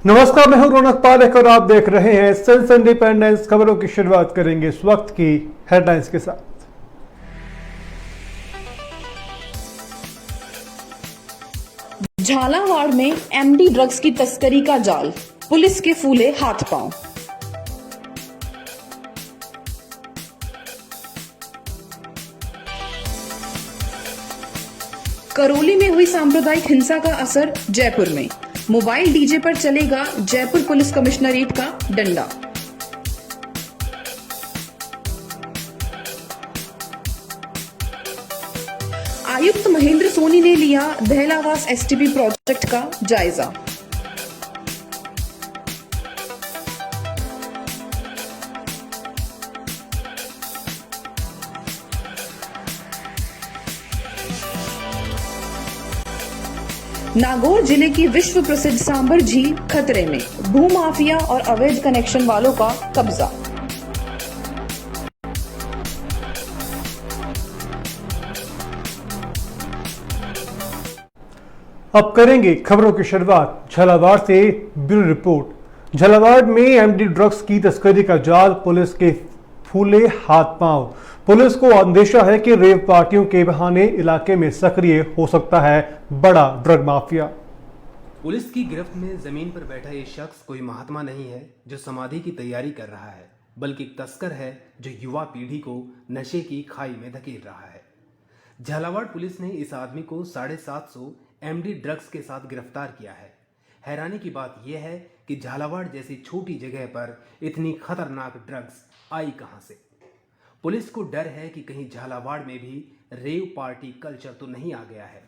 नमस्कार, मैं हूं रौनक पारेख और आप देख रहे हैं सेंस इंडिपेंडेंस। खबरों की शुरुआत करेंगे इस वक्त की हेडलाइंस के साथ। झालावाड़ में एमडी ड्रग्स की तस्करी का जाल, पुलिस के फूले हाथ पांव। करौली में हुई सांप्रदायिक हिंसा का असर जयपुर में, मोबाइल डीजे पर चलेगा जयपुर पुलिस कमिश्नरेट का डंडा। आयुक्त महेंद्र सोनी ने लिया दहलावास एसटीपी प्रोजेक्ट का जायजा। नागौर जिले की विश्व प्रसिद्ध सांबर झील खतरे में, भूमाफिया और अवैध कनेक्शन वालों का कब्जा। अब करेंगे खबरों की शुरुआत झालावाड़ से। Bureau report. झालावाड़ में एमडी ड्रग्स की तस्करी का जाल, पुलिस के फूले हाथ पांव। पुलिस को अंदेशा है कि रेव पार्टियों के बहाने इलाके में सक्रिय हो सकता है बड़ा ड्रग माफिया। पुलिस की गिरफ्त में जमीन पर बैठा ये शख्स कोई महात्मा नहीं है जो समाधि की तैयारी कर रहा है, बल्कि एक तस्कर है जो युवा पीढ़ी को नशे की खाई में धकेल रहा है। झालावाड़ पुलिस ने इस आदमी को 750 एमडी ड्रग्स के साथ गिरफ्तार किया है। हैरानी की बात यह है कि झालावाड़ जैसी छोटी जगह पर इतनी खतरनाक ड्रग्स आई कहां से। पुलिस को डर है कि कहीं झालावाड़ में भी रेव पार्टी कल्चर तो नहीं आ गया है,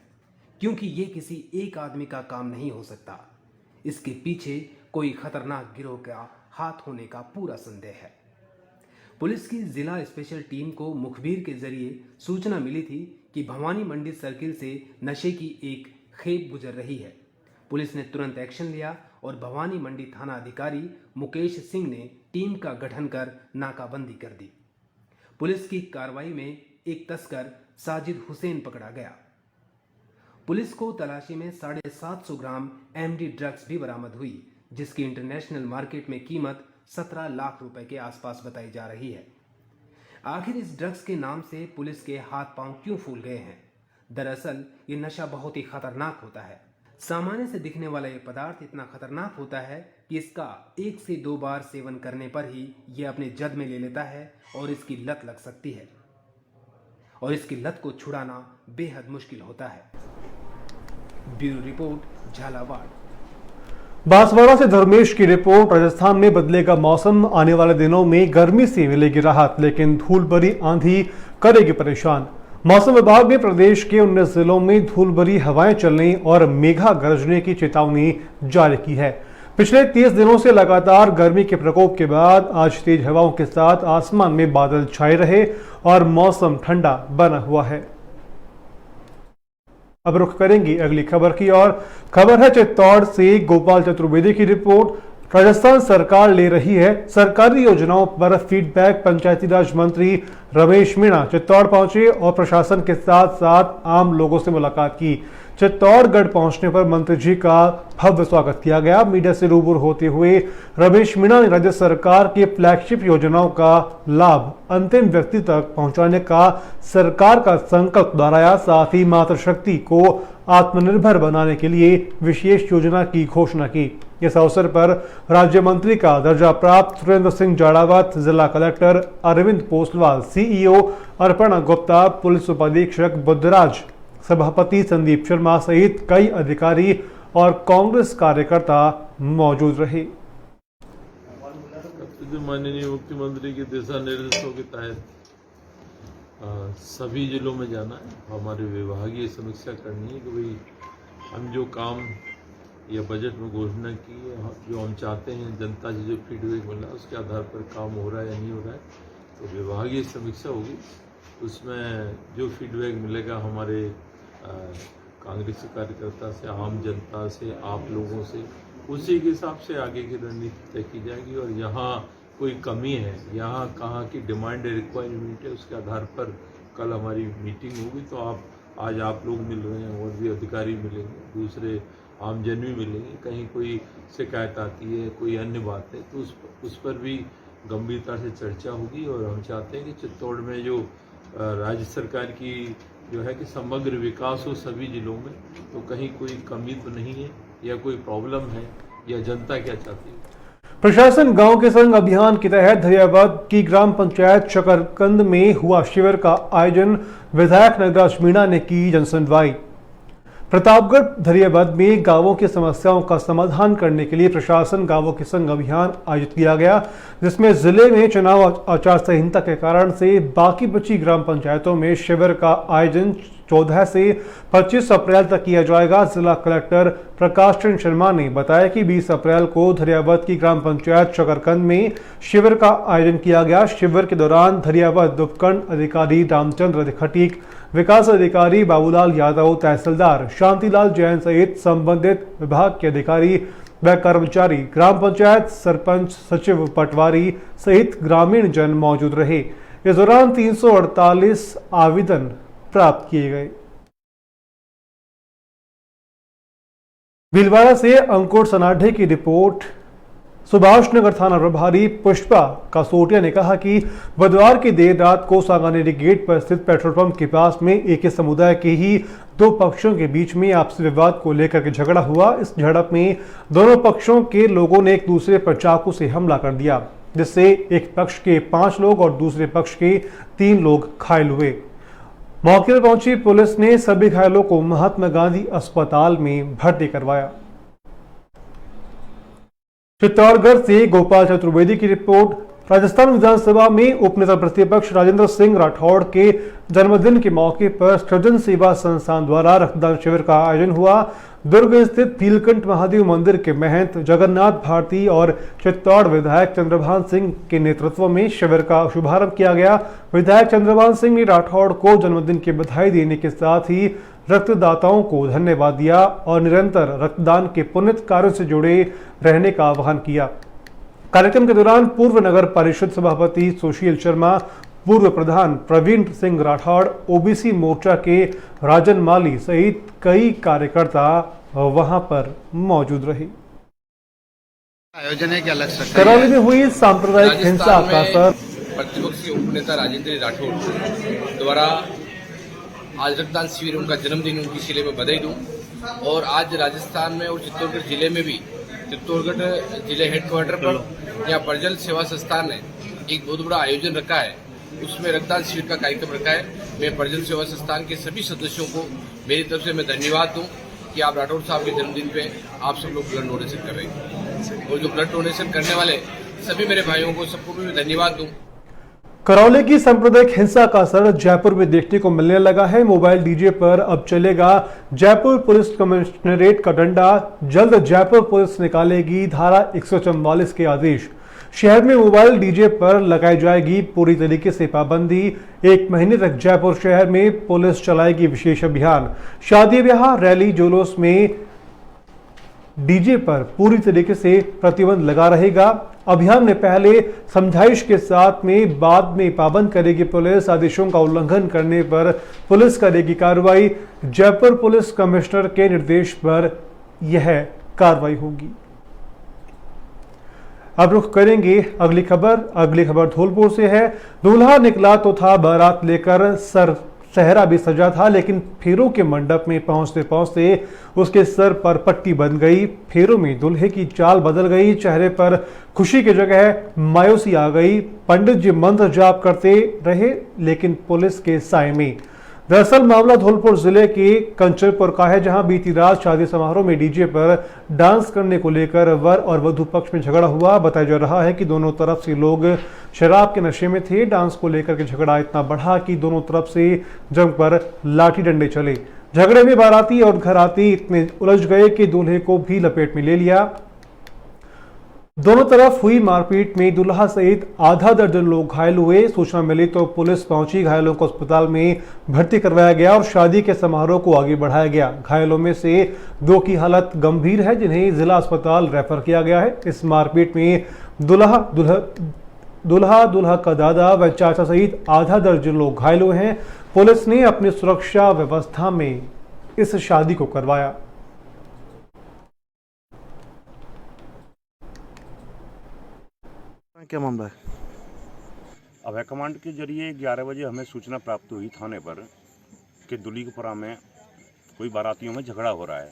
क्योंकि ये किसी एक आदमी का काम नहीं हो सकता। इसके पीछे कोई खतरनाक गिरोह का हाथ होने का पूरा संदेह है। पुलिस की जिला स्पेशल टीम को मुखबिर के जरिए सूचना मिली थी कि भवानी मंडी सर्किल से नशे की एक खेप गुजर रही है। पुलिस ने तुरंत एक्शन लिया और भवानी मंडी थाना अधिकारी मुकेश सिंह ने टीम का गठन कर नाकाबंदी कर दी। पुलिस की कार्रवाई में एक तस्कर साजिद हुसैन पकड़ा गया। पुलिस को तलाशी में 750 ग्राम एमडी ड्रग्स भी बरामद हुई, जिसकी इंटरनेशनल मार्केट में कीमत 17 लाख रुपए के आसपास बताई जा रही है। आखिर इस ड्रग्स के नाम से पुलिस के हाथ पांव क्यों फूल गए हैं? दरअसल ये नशा बहुत ही खतरनाक होता है। सामान्य से दिखने वाला ये पदार्थ इतना खतरनाक होता है कि इसका 1 से 2 बार सेवन करने पर ही ये अपने जद में ले लेता है और इसकी लत लग सकती है, और इसकी लत को छुड़ाना बेहद मुश्किल होता है। Bureau report, Jhalawar. बांसवाड़ा से धर्मेश की रिपोर्ट। राजस्थान में बदलेगा मौसम, आने वाले दिनों में गर्मी से मिलेगी राहत, लेकिन धूल भरी आंधी करेगी परेशान। मौसम विभाग ने प्रदेश के 19 जिलों में धूल भरी हवाएं चलने और मेघा गरजने की चेतावनी जारी की है। पिछले 30 दिनों से लगातार गर्मी के प्रकोप के बाद आज तेज हवाओं के साथ आसमान में बादल छाए रहे और मौसम ठंडा बना हुआ है। अब रुख करेंगे अगली खबर की और। खबर है चित्तौड़ से। गोपाल चतुर्वेदी की रिपोर्ट। राजस्थान सरकार ले रही है सरकारी योजनाओं पर फीडबैक। पंचायती राज मंत्री रमेश मीणा चित्तौड़ पहुंचे और प्रशासन के साथ साथ आम लोगों से मुलाकात की। चित्तौड़गढ़ पहुंचने पर मंत्री जी का भव्य स्वागत किया गया। मीडिया से रूबरू होते हुए रमेश मीणा ने राज्य सरकार की फ्लैगशिप योजनाओं का लाभ अंतिम व्यक्ति तक पहुंचाने का सरकार का संकल्प दोहराया। साथ ही मातृशक्ति को आत्मनिर्भर बनाने के लिए विशेष योजना की घोषणा की। इस अवसर पर राज्य मंत्री का दर्जा प्राप्त सुरेंद्र सिंह जाड़ावत, जिला collector Arvind Poswal, CEO Arpana Gupta, police उपाधीक्षक बुद्धराज, सभापति संदीप शर्मा सहित कई अधिकारी और कांग्रेस कार्यकर्ता मौजूद रहे। माननीय मुख्यमंत्री के दिशा निर्देशों के तहत सभी जिलों में जाना है, हमारे विभागीय समीक्षा करनी है कि भाई हम जो काम या बजट में घोषणा की है, जो हम चाहते हैं, जनता से जो फीडबैक मिला उसके आधार पर काम हो रहा है या नहीं हो रहा है, तो विभागीय समीक्षा होगी। उसमें जो फीडबैक मिलेगा हमारे कांग्रेसी कार्यकर्ता से, आम जनता से, आप लोगों से, उसी के हिसाब से आगे की रणनीति तय की जाएगी। और यहाँ कोई कमी है, यहाँ कहाँ की डिमांड रिक्वायरमेंट है, उसके आधार पर कल हमारी मीटिंग होगी। तो आज आप लोग मिल रहे हैं और भी अधिकारी मिलेंगे, दूसरे आमजन भी मिलेंगे। कहीं कोई शिकायत आती है, कोई अन्य बात है, तो उस पर भी गंभीरता से चर्चा होगी। और हम चाहते हैं कि चित्तौड़ में जो राज्य सरकार की जो है कि समग्र विकास हो सभी जिलों में, तो कहीं कोई कमी तो नहीं है या कोई प्रॉब्लम है, या जनता क्या चाहती है। प्रशासन गांव के संग अभियान के तहत धरियावाद की ग्राम पंचायत शकरकंद में हुआ शिविर का आयोजन। विधायक नगराज मीणा ने की जनसुनवाई। प्रतापगढ़ धरियावाद में गांवों की समस्याओं का समाधान करने के लिए प्रशासन गांवों के संग अभियान आयोजित किया गया, जिसमें जिले में चुनाव आचार संहिता के कारण से बाकी बची ग्राम पंचायतों में शिविर का आयोजन 14 से 25 अप्रैल तक किया जाएगा। जिला कलेक्टर प्रकाश चंद्र शर्मा ने बताया कि 20 अप्रैल को धरियावाद की ग्राम पंचायत शकरकंद में शिविर का आयोजन किया गया। शिविर के दौरान धरियावाद उपखंड अधिकारी रामचंद्र खटीक, विकास अधिकारी बाबूलाल यादव, तहसीलदार शांतिलाल जैन सहित संबंधित विभाग के अधिकारी व कर्मचारी, ग्राम पंचायत सरपंच, सचिव, पटवारी सहित ग्रामीण जन मौजूद रहे। इस दौरान 348 आवेदन प्राप्त किए गए। भीलवाड़ा से अंकुर सनाढे की रिपोर्ट। सुभाष नगर थाना प्रभारी पुष्पा कासोटिया ने कहा कि बुधवार की देर रात को सांगानेरी गेट पर स्थित पेट्रोल पंप के पास में एक ही समुदाय के ही दो पक्षों के बीच में आपसी विवाद को लेकर के झगड़ा हुआ। इस झड़प में दोनों पक्षों के लोगों ने एक दूसरे पर चाकू से हमला कर दिया, जिससे एक पक्ष के 5 लोग और दूसरे पक्ष के 3 लोग घायल हुए। मौके पर पहुंची पुलिस ने सभी घायलों को महात्मा गांधी अस्पताल में भर्ती करवाया। चित्तौड़गढ़ से गोपाल चतुर्वेदी की रिपोर्ट। राजस्थान विधानसभा में उपनेता प्रतिपक्ष राजेंद्र सिंह राठौड़ के जन्मदिन के मौके पर सृजन सेवा संस्थान द्वारा रक्तदान शिविर का आयोजन हुआ। दुर्ग स्थित नीलकंठ महादेव मंदिर के महंत जगन्नाथ भारती और चित्तौड़ विधायक चंद्रभान सिंह के नेतृत्व में शिविर का शुभारंभ किया गया। विधायक चंद्रभान सिंह ने राठौड़ को जन्मदिन की बधाई देने के साथ ही रक्तदाताओं को धन्यवाद दिया और निरंतर रक्तदान के पुण्य कार्यों से जुड़े रहने का आह्वान किया। कार्यक्रम के दौरान पूर्व नगर परिषद सभापति सुशील शर्मा, पूर्व प्रधान प्रवीण सिंह राठौड़, ओबीसी मोर्चा के राजन माली सहित कई कार्यकर्ता वहां पर मौजूद रहे। आयोजन है क्या लग सकता है? करौली में हुई सांप्रदायिक हिंसा का असर। प्रतिपक्षी उपनेता राजेंद्र राठौड़ द्वारा आज रक्तदान शिविर, उनका जन्मदिन, उनकी शिले में बधाई दूं। और आज राजस्थान में और चित्तौड़गढ़ जिले में भी, चित्तौड़गढ़ जिले हेडक्वार्टर पर यहाँ परजल सेवा संस्थान ने एक बहुत बड़ा आयोजन रखा है, उसमें रक्तदान शिविर का कार्यक्रम रखा है। मैं परजल सेवा संस्थान के सभी सदस्यों को मेरी तरफ से मैं धन्यवाद दूं कि आप राठौड़ साहब के जन्मदिन पे आप सब लोग ब्लड डोनेशन कर रहे हैं, और जो ब्लड डोनेशन करने वाले सभी मेरे भाइयों को सबको भी मैं धन्यवाद दूं। करौली की सांप्रदायिक हिंसा का असर जयपुर में देखने को मिलने लगा है। मोबाइल डीजे पर अब चलेगा जयपुर पुलिस कमिश्नरेट का डंडा। जल्द जयपुर पुलिस निकालेगी धारा 144 के आदेश। शहर में मोबाइल डीजे पर लगाई जाएगी पूरी तरीके से पाबंदी। 1 महीने तक जयपुर शहर में पुलिस चलाएगी विशेष अभियान। शादी ब्याह, रैली, जुलूस में डीजे पर पूरी तरीके से प्रतिबंध लगा रहेगा। अभियान में पहले समझाइश के साथ में, बाद में पाबंद करेगी पुलिस। आदेशों का उल्लंघन करने पर पुलिस करेगी कार्रवाई। जयपुर पुलिस कमिश्नर के निर्देश पर यह कार्रवाई होगी। अब रुख करेंगे अगली खबर धौलपुर से है। दूल्हा निकला तो था बारात लेकर, सहरा भी सजा था, लेकिन फेरों के मंडप में पहुंचते पहुंचते उसके सर पर पट्टी बन गई। फेरों में दूल्हे की चाल बदल गई। चेहरे पर खुशी की जगह मायूसी आ गई। पंडित जी मंत्र जाप करते रहे, लेकिन पुलिस के साए में। दरअसल मामला धौलपुर जिले के कंचनपुर का है, जहां बीती रात शादी समारोह में डीजे पर डांस करने को लेकर वर और वधू पक्ष में झगड़ा हुआ। बताया जा रहा है कि दोनों तरफ से लोग शराब के नशे में थे। डांस को लेकर के झगड़ा इतना बढ़ा कि दोनों तरफ से जमकर लाठी डंडे चले। झगड़े में बाराती और घराती इतने उलझ गए कि दूल्हे को भी लपेट में ले लिया। दोनों तरफ हुई मारपीट में दूल्हा सहित आधा दर्जन लोग घायल हुए। सूचना मिली तो पुलिस पहुंची। घायलों को अस्पताल में भर्ती करवाया गया और शादी के समारोह को आगे बढ़ाया गया। घायलों में से 2 की हालत गंभीर है, जिन्हें जिला अस्पताल रेफर किया गया है। इस मारपीट में दूल्हा का दादा व चाचा सहित आधा दर्जन लोग घायल हुए हैं। पुलिस ने अपनी सुरक्षा व्यवस्था में इस शादी को करवाया। क्या मामला है? अभय कमांड के जरिए 11 बजे हमें सूचना प्राप्त हुई थाने पर कि दुलीपुरा में कोई बारातियों में झगड़ा हो रहा है।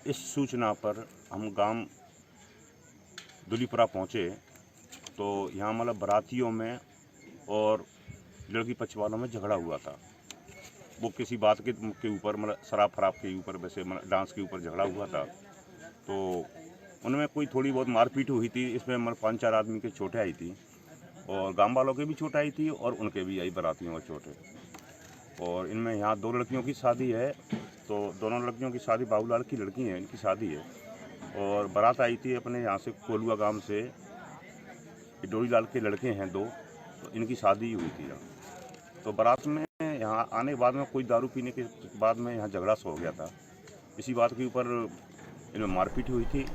इस सूचना पर हम गांव दुलीपुरा पहुंचे तो यहाँ मतलब बारातियों में और लड़की पक्ष वालों में झगड़ा हुआ था। वो किसी बात के ऊपर मतलब शराब फराब के ऊपर, वैसे मतलब डांस के ऊपर झगड़ा हुआ था। तो उनमें कोई थोड़ी बहुत मारपीट हुई थी। इसमें मतलब 5-4 आदमी की चोटें आई थी और गांव वालों के भी चोट आई थी और उनके भी आई बारातियों में चोटें। और इनमें यहाँ 2 लड़कियों की शादी है, तो दोनों लड़कियों की शादी बाबूलाल की लड़की है, इनकी शादी है। और बारात आई थी अपने यहाँ से कोलुआ गांव से, डोरीलाल के लड़के हैं 2, तो इनकी शादी हुई थी यहाँ। तो बारात में यहाँ आने के बाद में कोई दारू पीने के बाद में यहाँ झगड़ा हो गया था। इसी बात के ऊपर इनमें मारपीट हुई थी।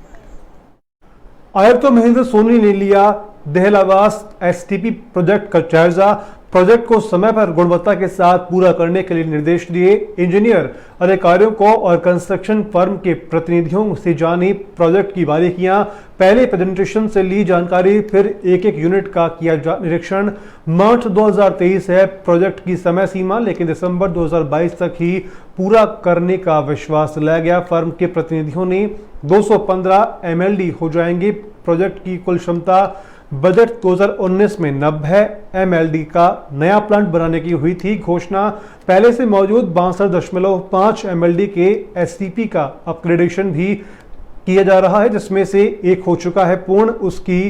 आयुक्त महेंद्र सोनी ने लिया दहलावास एसटीपी प्रोजेक्ट का जायजा। प्रोजेक्ट को समय पर गुणवत्ता के साथ पूरा करने के लिए निर्देश दिए। इंजीनियर अधिकारियों को और कंस्ट्रक्शन फर्म के प्रतिनिधियों से जानी प्रोजेक्ट की बारीकियां। पहले प्रेजेंटेशन से ली जानकारी, फिर एक एक यूनिट का किया निरीक्षण। मार्च 2023 है प्रोजेक्ट की समय सीमा, लेकिन दिसंबर 2022 तक ही पूरा करने का विश्वास दिलाया गया। फर्म के प्रतिनिधियों ने 215 MLD हो जाएंगे। प्रोजेक्ट की कुल क्षमता बजट 2019 में 90 MLD का नया प्लांट बनाने की हुई थी घोषणा। पहले से मौजूद 62.5 MLD के STP का अपग्रेडेशन भी किया जा रहा है, जिसमें से एक हो चुका है पूर्ण, उसकी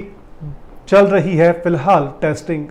चल रही है फिलहाल टेस्टिंग।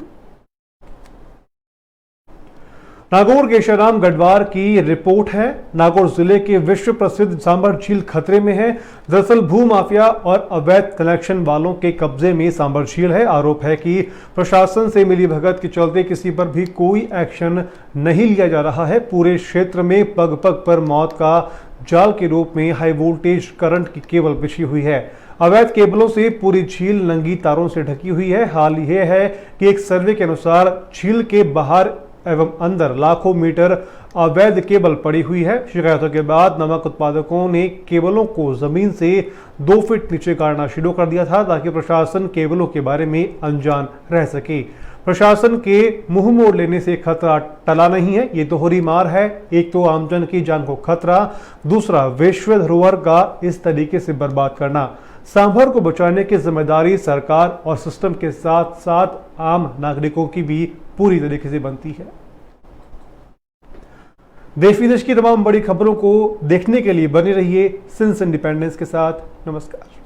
नागौर केशाराम गढ़वार की रिपोर्ट है। नागौर जिले के विश्व प्रसिद्ध सांभर झील खतरे में है। दरअसल भूमाफिया और अवैध कनेक्शन वालों के कब्जे में सांभर झील है। आरोप है कि प्रशासन से मिली भगत के चलते किसी पर भी कोई एक्शन नहीं लिया जा रहा है। पूरे क्षेत्र में पग पग पर मौत का जाल के रूप में हाई वोल्टेज करंट की केबल बिछी हुई है। अवैध केबलों से पूरी झील नंगी तारों से ढकी हुई है। हाल यह है कि एक सर्वे के अनुसार झील के बाहर एवं अंदर लाखों मीटर अवैध केबल पड़ी हुई है। शिकायतों के बाद नमक उत्पादकों ने केबलों को जमीन से 2 फीट नीचे गाड़ना शुरू कर दिया था, ताकि प्रशासन केबलों के बारे में अनजान रह सके। प्रशासन के मुंह मोड़ लेने से खतरा टला नहीं है। ये दोहरी मार है, एक तो आमजन की जान को खतरा, दूसरा विश्व धरोहर का इस तरीके से बर्बाद करना। सांभर को बचाने की जिम्मेदारी सरकार और सिस्टम के साथ साथ आम नागरिकों की भी पूरी तरीके से बनती है। देश विदेश की तमाम बड़ी खबरों को देखने के लिए बने रहिए सिंस इंडिपेंडेंस के साथ। नमस्कार।